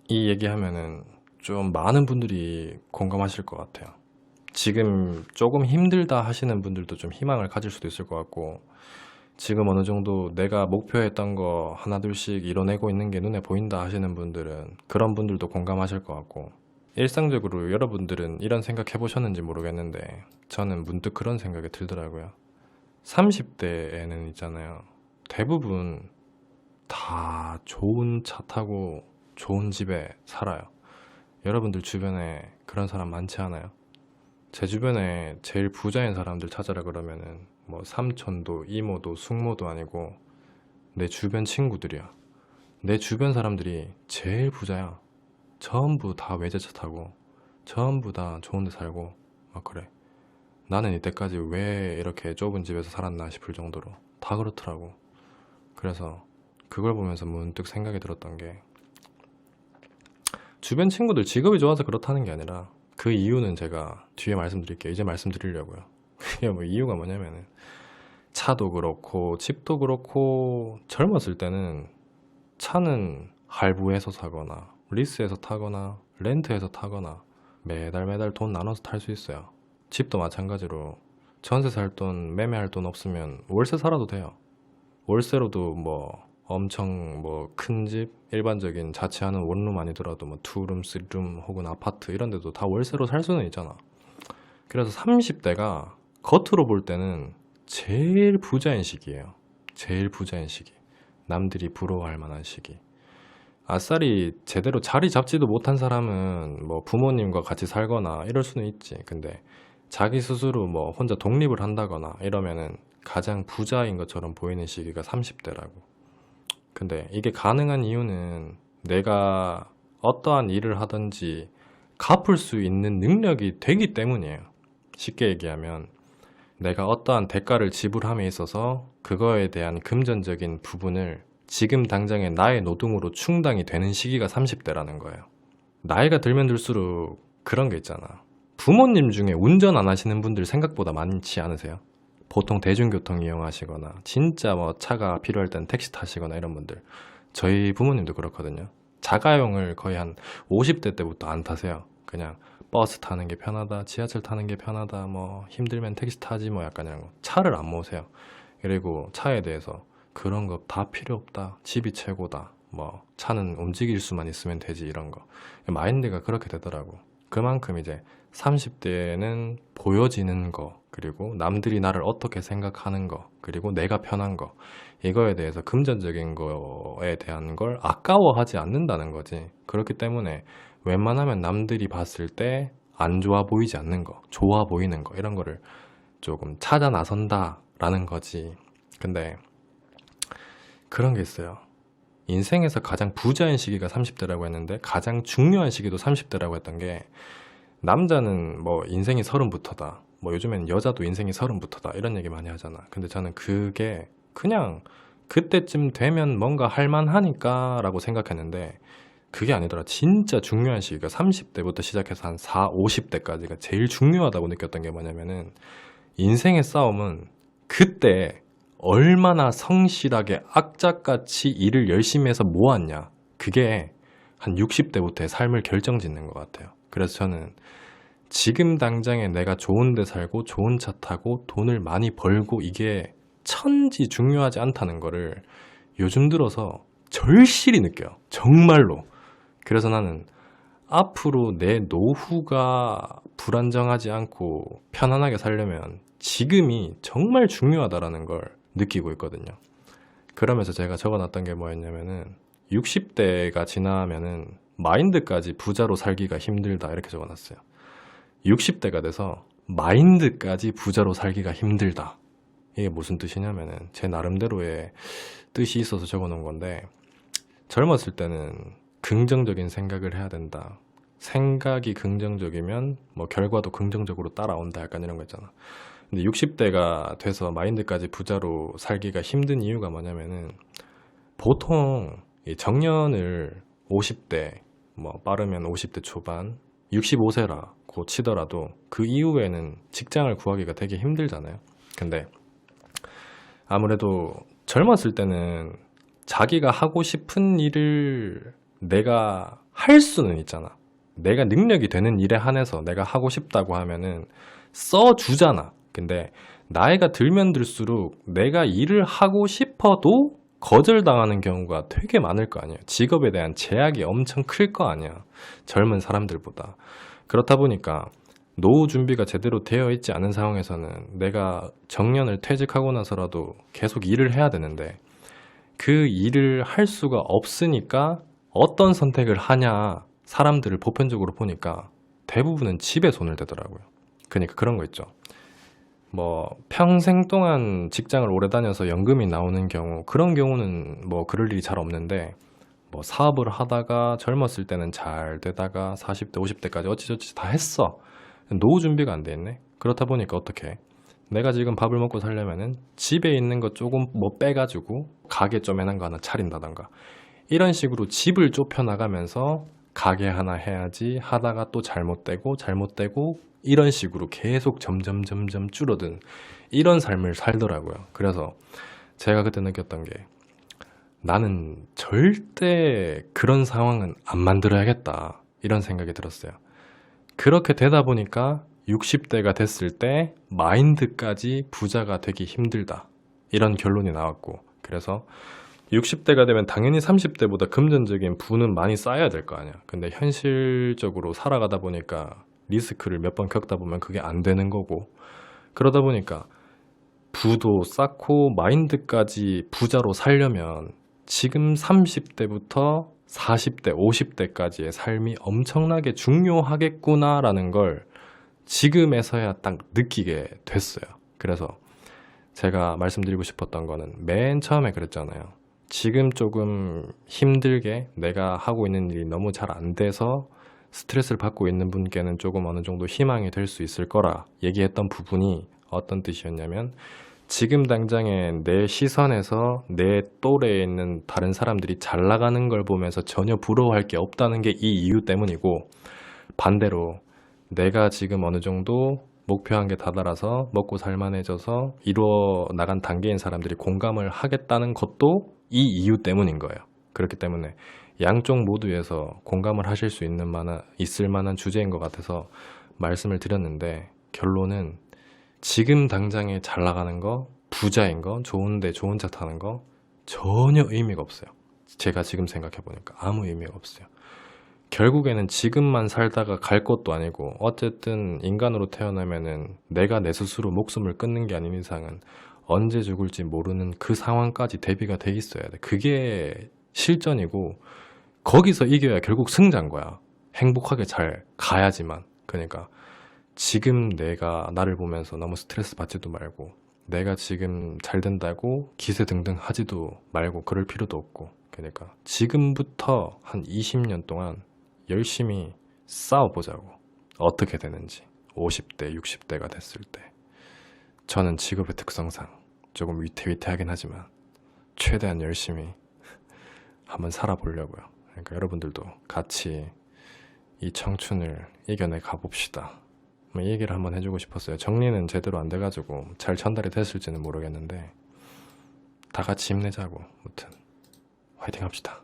이 얘기하면은 좀 많은 분들이 공감하실 것 같아요. 지금 조금 힘들다 하시는 분들도 좀 희망을 가질 수도 있을 것 같고, 지금 어느 정도 내가 목표했던 거 하나둘씩 이뤄내고 있는 게 눈에 보인다 하시는 분들은 그런 분들도 공감하실 것 같고, 일상적으로 여러분들은 이런 생각 해보셨는지 모르겠는데 저는 문득 그런 생각이 들더라고요. 30대에는 있잖아요. 대부분 다 좋은 차 타고 좋은 집에 살아요. 여러분들 주변에 그런 사람 많지 않아요? 제 주변에 제일 부자인 사람들 찾아라 그러면은 뭐 삼촌도 이모도 숙모도 아니고 내 주변 친구들이야. 내 주변 사람들이 제일 부자야. 전부 다 외제차 타고 전부 다 좋은 데 살고 막 그래. 나는 이때까지 왜 이렇게 좁은 집에서 살았나 싶을 정도로 다 그렇더라고. 그래서 그걸 보면서 문득 생각이 들었던 게, 주변 친구들 직업이 좋아서 그렇다는 게 아니라 그 이유는 제가 뒤에 말씀드릴게요. 이제 말씀드리려고요. 그게 뭐 이유가 뭐냐면은, 차도 그렇고 집도 그렇고 젊었을 때는 차는 할부해서 사거나 리스해서 타거나 렌트해서 타거나 매달 매달 돈 나눠서 탈 수 있어요. 집도 마찬가지로 전세 살 돈, 매매할 돈 없으면 월세 살아도 돼요. 월세로도 뭐 엄청 뭐 큰 집, 일반적인 자취하는 원룸 아니더라도 뭐 투룸, 쓰리룸 혹은 아파트 이런 데도 다 월세로 살 수는 있잖아. 그래서 30대가 겉으로 볼 때는 제일 부자인 시기예요. 제일 부자인 시기. 남들이 부러워할 만한 시기. 아싸리 제대로 자리 잡지도 못한 사람은 뭐 부모님과 같이 살거나 이럴 수는 있지. 근데 자기 스스로 뭐 혼자 독립을 한다거나 이러면은 가장 부자인 것처럼 보이는 시기가 30대라고. 근데 이게 가능한 이유는 내가 어떠한 일을 하든지 갚을 수 있는 능력이 되기 때문이에요. 쉽게 얘기하면 내가 어떠한 대가를 지불함에 있어서 그거에 대한 금전적인 부분을 지금 당장의 나의 노동으로 충당이 되는 시기가 30대라는 거예요. 나이가 들면 들수록 그런 게 있잖아. 부모님 중에 운전 안 하시는 분들 생각보다 많지 않으세요? 보통 대중교통 이용하시거나 진짜 뭐 차가 필요할 땐 택시 타시거나 이런 분들, 저희 부모님도 그렇거든요. 자가용을 거의 한 50대 때부터 안 타세요. 그냥 버스 타는 게 편하다, 지하철 타는 게 편하다, 뭐 힘들면 택시 타지 뭐 약간 이런 거. 차를 안 모세요. 그리고 차에 대해서 그런 거 다 필요 없다, 집이 최고다, 뭐 차는 움직일 수만 있으면 되지 이런 거. 마인드가 그렇게 되더라고. 그만큼 이제 30대에는 보여지는 거, 그리고 남들이 나를 어떻게 생각하는 거, 그리고 내가 편한 거, 이거에 대해서 금전적인 거에 대한 걸 아까워하지 않는다는 거지. 그렇기 때문에 웬만하면 남들이 봤을 때 안 좋아 보이지 않는 거, 좋아 보이는 거, 이런 거를 조금 찾아 나선다라는 거지. 근데 그런 게 있어요. 인생에서 가장 부자인 시기가 30대라고 했는데 가장 중요한 시기도 30대라고 했던 게, 남자는 뭐 인생이 서른부터다, 뭐 요즘에는 여자도 인생이 서른부터다 이런 얘기 많이 하잖아. 근데 저는 그게 그냥 그때쯤 되면 뭔가 할만하니까 라고 생각했는데 그게 아니더라. 진짜 중요한 시기가 30대부터 시작해서 한 4, 50대까지가 제일 중요하다고 느꼈던 게 뭐냐면은, 인생의 싸움은 그때 얼마나 성실하게 악착같이 일을 열심히 해서 모았냐, 그게 한 60대부터의 삶을 결정짓는 것 같아요. 그래서 저는 지금 당장에 내가 좋은 데 살고 좋은 차 타고 돈을 많이 벌고 이게 천지 중요하지 않다는 거를 요즘 들어서 절실히 느껴요. 정말로. 그래서 나는 앞으로 내 노후가 불안정하지 않고 편안하게 살려면 지금이 정말 중요하다라는 걸 느끼고 있거든요. 그러면서 제가 적어놨던 게 뭐였냐면은, 60대가 지나면은 마인드까지 부자로 살기가 힘들다 이렇게 적어놨어요. 60대가 돼서 마인드까지 부자로 살기가 힘들다. 이게 무슨 뜻이냐면은 제 나름대로의 뜻이 있어서 적어놓은 건데, 젊었을 때는 긍정적인 생각을 해야 된다. 생각이 긍정적이면 뭐 결과도 긍정적으로 따라온다. 약간 이런 거 있잖아. 근데 60대가 돼서 마인드까지 부자로 살기가 힘든 이유가 뭐냐면은, 보통 이 정년을 50대, 뭐 빠르면 50대 초반, 65세라고 치더라도 그 이후에는 직장을 구하기가 되게 힘들잖아요. 근데 아무래도 젊었을 때는 자기가 하고 싶은 일을 내가 할 할 수는 있잖아. 내가 능력이 되는 일에 한해서 내가 하고 싶다고 하면은 써주잖아. 근데 나이가 들면 들수록 내가 일을 하고 싶어도 거절당하는 경우가 되게 많을 거 아니야. 직업에 대한 제약이 엄청 클 거 아니야. 젊은 사람들보다. 그렇다 보니까 노후 준비가 제대로 되어 있지 않은 상황에서는 내가 정년을 퇴직하고 나서라도 계속 일을 해야 되는데 그 일을 할 수가 없으니까 어떤 선택을 하냐 사람들을 보편적으로 보니까 대부분은 집에 손을 대더라고요. 그러니까 그런 거 있죠. 뭐 평생 동안 직장을 오래 다녀서 연금이 나오는 경우 그런 경우는 뭐 그럴 일이 잘 없는데 뭐 사업을 하다가 젊었을 때는 잘 되다가 40대 50대까지 어찌저찌 다 했어. 노후 준비가 안 돼 있네. 그렇다 보니까 어떻게 내가 지금 밥을 먹고 살려면은 집에 있는 거 조금 뭐 빼가지고 가게 쪼매난 거 하나 차린다던가 이런 식으로 집을 좁혀 나가면서 가게 하나 해야지 하다가 또 잘못되고 이런 식으로 계속 점점 줄어든 이런 삶을 살더라고요. 그래서 제가 그때 느꼈던 게 나는 절대 그런 상황은 안 만들어야겠다 이런 생각이 들었어요. 그렇게 되다 보니까 60대가 됐을 때 마인드까지 부자가 되기 힘들다 이런 결론이 나왔고 그래서 60대가 되면 당연히 30대보다 금전적인 부는 많이 쌓여야 될 거 아니야. 근데 현실적으로 살아가다 보니까 리스크를 몇 번 겪다 보면 그게 안 되는 거고 그러다 보니까 부도 쌓고 마인드까지 부자로 살려면 지금 30대부터 40대, 50대까지의 삶이 엄청나게 중요하겠구나라는 걸 지금에서야 딱 느끼게 됐어요. 그래서 제가 말씀드리고 싶었던 거는 맨 처음에 그랬잖아요. 지금 조금 힘들게 내가 하고 있는 일이 너무 잘 안 돼서 스트레스를 받고 있는 분께는 조금 어느 정도 희망이 될 수 있을 거라 얘기했던 부분이 어떤 뜻이었냐면 지금 당장에 내 시선에서 내 또래에 있는 다른 사람들이 잘 나가는 걸 보면서 전혀 부러워할 게 없다는 게 이 이유 때문이고 반대로 내가 지금 어느 정도 목표한 게 다다라서 먹고 살만해져서 이루어 나간 단계인 사람들이 공감을 하겠다는 것도 이 이유 때문인 거예요. 그렇기 때문에 양쪽 모두에서 공감을 하실 수 있을 만한 주제인 것 같아서 말씀을 드렸는데 결론은 지금 당장에 잘 나가는 거, 부자인 거, 좋은데 좋은 차 타는 거 전혀 의미가 없어요. 제가 지금 생각해 보니까 아무 의미가 없어요. 결국에는 지금만 살다가 갈 것도 아니고 어쨌든 인간으로 태어나면은 내가 내 스스로 목숨을 끊는 게 아닌 이상은 언제 죽을지 모르는 그 상황까지 대비가 돼 있어야 돼. 그게 실전이고 거기서 이겨야 결국 승자인 거야. 행복하게 잘 가야지만. 그러니까 지금 내가 나를 보면서 너무 스트레스 받지도 말고 내가 지금 잘 된다고 기세등등 하지도 말고 그럴 필요도 없고 그러니까 지금부터 한 20년 동안 열심히 싸워보자고. 어떻게 되는지 50대, 60대가 됐을 때 저는 직업의 특성상 조금 위태위태하긴 하지만 최대한 열심히 한번 살아보려고요. 그러니까 여러분들도 같이 이 청춘을 이겨내 가봅시다. 이 얘기를 한번 해주고 싶었어요. 정리는 제대로 안 돼가지고 잘 전달이 됐을지는 모르겠는데 다 같이 힘내자고. 아무튼 화이팅 합시다.